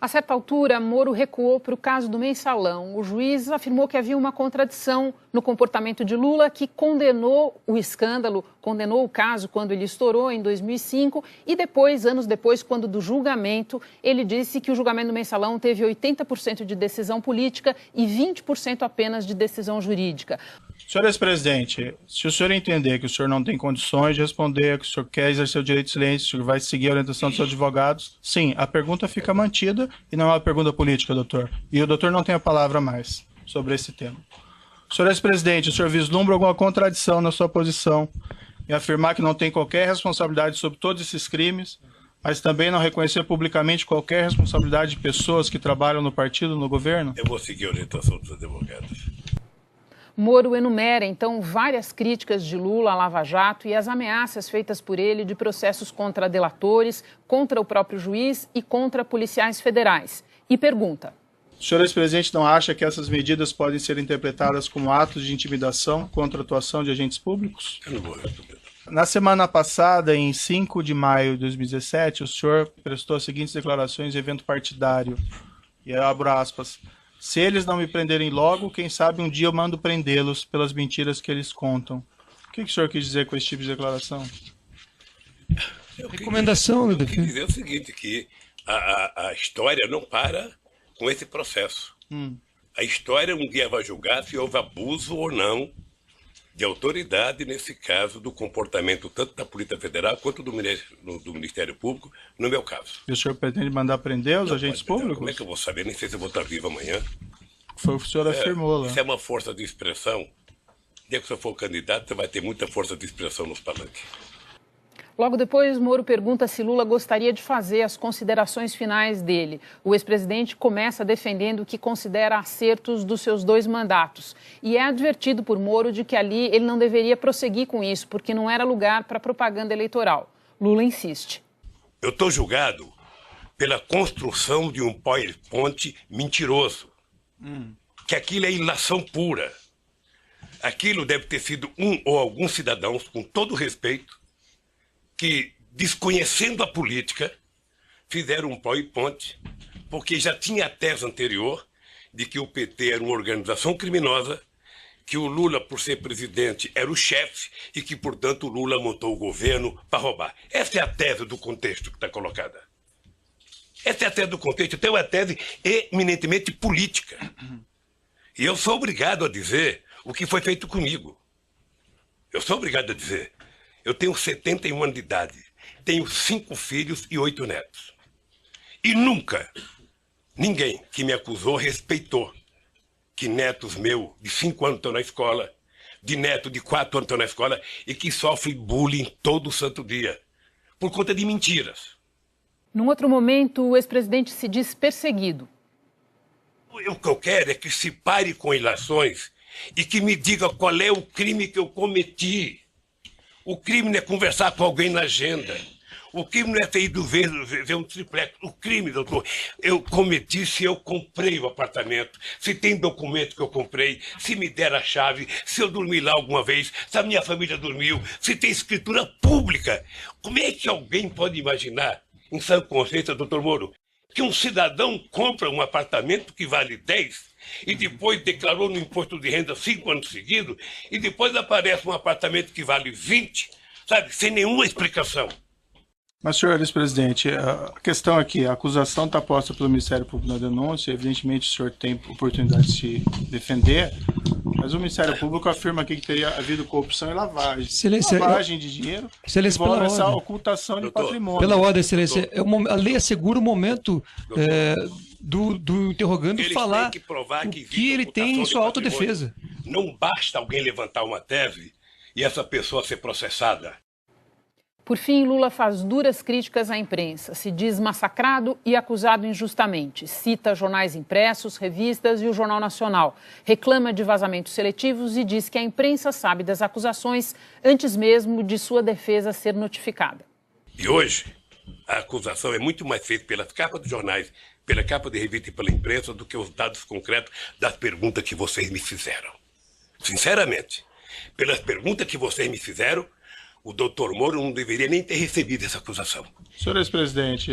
A certa altura, Moro recuou para o caso do mensalão. O juiz afirmou que havia uma contradição no comportamento de Lula, que condenou o escândalo, condenou o caso quando ele estourou em 2005 e depois, anos depois, quando do julgamento, ele disse que o julgamento do mensalão teve 80% de decisão política e 20% apenas de decisão jurídica. Senhor ex-presidente, se o senhor entender que o senhor não tem condições de responder, que o senhor quer exercer o direito de silêncio, o senhor vai seguir a orientação dos seus advogados, sim, a pergunta fica mantida e não é uma pergunta política, doutor. E o doutor não tem a palavra mais sobre esse tema. Senhor ex-presidente, o senhor vislumbra alguma contradição na sua posição em afirmar que não tem qualquer responsabilidade sobre todos esses crimes, mas também não reconhecer publicamente qualquer responsabilidade de pessoas que trabalham no partido, no governo? Eu vou seguir a orientação dos advogados. Moro enumera, então, várias críticas de Lula à Lava Jato e as ameaças feitas por ele de processos contra delatores, contra o próprio juiz e contra policiais federais. E pergunta: o senhor ex-presidente não acha que essas medidas podem ser interpretadas como atos de intimidação contra a atuação de agentes públicos? Eu não vou responder. Na semana passada, em 5 de maio de 2017, o senhor prestou as seguintes declarações em evento partidário. E eu abro aspas. Se eles não me prenderem logo, quem sabe um dia eu mando prendê-los pelas mentiras que eles contam. O que o senhor quis dizer com esse tipo de declaração? Recomendação, né, defesa? Eu quis dizer o seguinte, que a história não para com esse processo. A história um dia vai julgar se houve abuso ou não de autoridade, nesse caso, do comportamento tanto da Polícia Federal quanto do Ministério Público, no meu caso. E o senhor pretende mandar prender os agentes públicos? Como é que eu vou saber? Nem sei se eu vou estar vivo amanhã. Foi o que o senhor afirmou lá. Isso é uma força de expressão. O dia que você for candidato, você vai ter muita força de expressão nos palanques. Logo depois, Moro pergunta se Lula gostaria de fazer as considerações finais dele. O ex-presidente começa defendendo o que considera acertos dos seus 2 mandatos. E é advertido por Moro de que ali ele não deveria prosseguir com isso, porque não era lugar para propaganda eleitoral. Lula insiste. Eu estou julgado pela construção de um PowerPoint mentiroso. Que aquilo é ilação pura. Aquilo deve ter sido um ou alguns cidadãos, com todo respeito, que, desconhecendo a política, fizeram um PowerPoint, porque já tinha a tese anterior de que o PT era uma organização criminosa, que o Lula, por ser presidente, era o chefe e que, portanto, o Lula montou o governo para roubar. Essa é a tese do contexto que está colocada. Essa é a tese do contexto, então é uma tese eminentemente política. E eu sou obrigado a dizer o que foi feito comigo. Eu sou obrigado a dizer. Eu tenho 71 anos de idade, tenho 5 filhos e 8 netos. E nunca ninguém que me acusou respeitou que netos meus de 5 anos estão na escola, de neto de 4 anos estão na escola e que sofrem bullying todo santo dia, por conta de mentiras. Num outro momento, o ex-presidente se diz perseguido. O que eu quero é que se pare com ilações e que me diga qual é o crime que eu cometi. O crime não é conversar com alguém na agenda. O crime não é ter ido ver um triplex. O crime, doutor, eu cometi se eu comprei o apartamento, se tem documento que eu comprei, se me der a chave, se eu dormi lá alguma vez, se a minha família dormiu, se tem escritura pública. Como é que alguém pode imaginar, em sã consciência, doutor Moro, que um cidadão compra um apartamento que vale 10 e depois declarou no imposto de renda 5 anos seguidos e depois aparece um apartamento que vale 20, sabe, sem nenhuma explicação. Mas, senhor ex-presidente, a questão aqui, a acusação está posta pelo Ministério Público na denúncia, evidentemente o senhor tem oportunidade de se defender, mas o Ministério Público afirma aqui que teria havido corrupção e lavagem. Excelência, lavagem de dinheiro, excelência, envolve essa ocultação de patrimônio. Pela ordem, excelência, a lei assegura o momento do interrogando falar o que ele tem em sua autodefesa. Não basta alguém levantar uma tese e essa pessoa ser processada. Por fim, Lula faz duras críticas à imprensa, se diz massacrado e acusado injustamente. Cita jornais impressos, revistas e o Jornal Nacional. Reclama de vazamentos seletivos e diz que a imprensa sabe das acusações antes mesmo de sua defesa ser notificada. E hoje, a acusação é muito mais feita pelas capas dos jornais, pela capa de revista e pela imprensa do que os dados concretos das perguntas que vocês me fizeram. Sinceramente, pelas perguntas que vocês me fizeram, o doutor Moro não deveria nem ter recebido essa acusação. Senhor ex-presidente,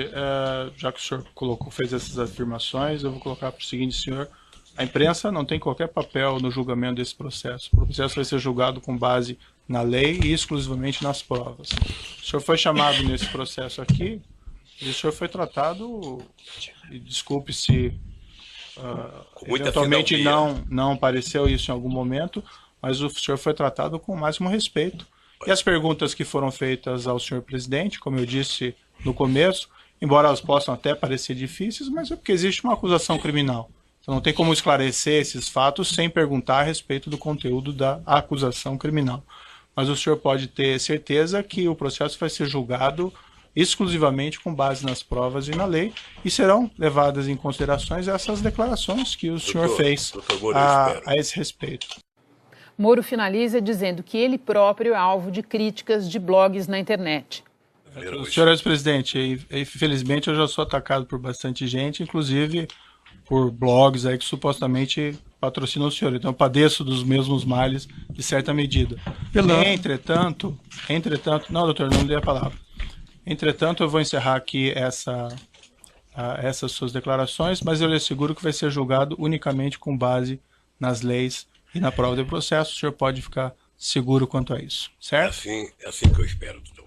já que o senhor fez essas afirmações, eu vou colocar para o seguinte, senhor. A imprensa não tem qualquer papel no julgamento desse processo. O processo vai ser julgado com base na lei e exclusivamente nas provas. O senhor foi chamado nesse processo aqui e o senhor foi tratado, e desculpe se eventualmente não pareceu isso em algum momento, mas o senhor foi tratado com o máximo respeito. E as perguntas que foram feitas ao senhor presidente, como eu disse no começo, embora elas possam até parecer difíceis, mas é porque existe uma acusação criminal. Então não tem como esclarecer esses fatos sem perguntar a respeito do conteúdo da acusação criminal. Mas o senhor pode ter certeza que o processo vai ser julgado exclusivamente com base nas provas e na lei, e serão levadas em considerações essas declarações que o senhor fez a esse respeito. Moro finaliza dizendo que ele próprio é alvo de críticas de blogs na internet. Senhor ex-presidente, infelizmente eu já sou atacado por bastante gente, inclusive por blogs aí que supostamente patrocinam o senhor. Então eu padeço dos mesmos males de certa medida. Entretanto, não, doutor, não dei a palavra. Entretanto, eu vou encerrar aqui essas suas declarações, mas eu lhe asseguro que vai ser julgado unicamente com base nas leis e na prova do processo. O senhor pode ficar seguro quanto a isso, certo? É assim que eu espero, doutor.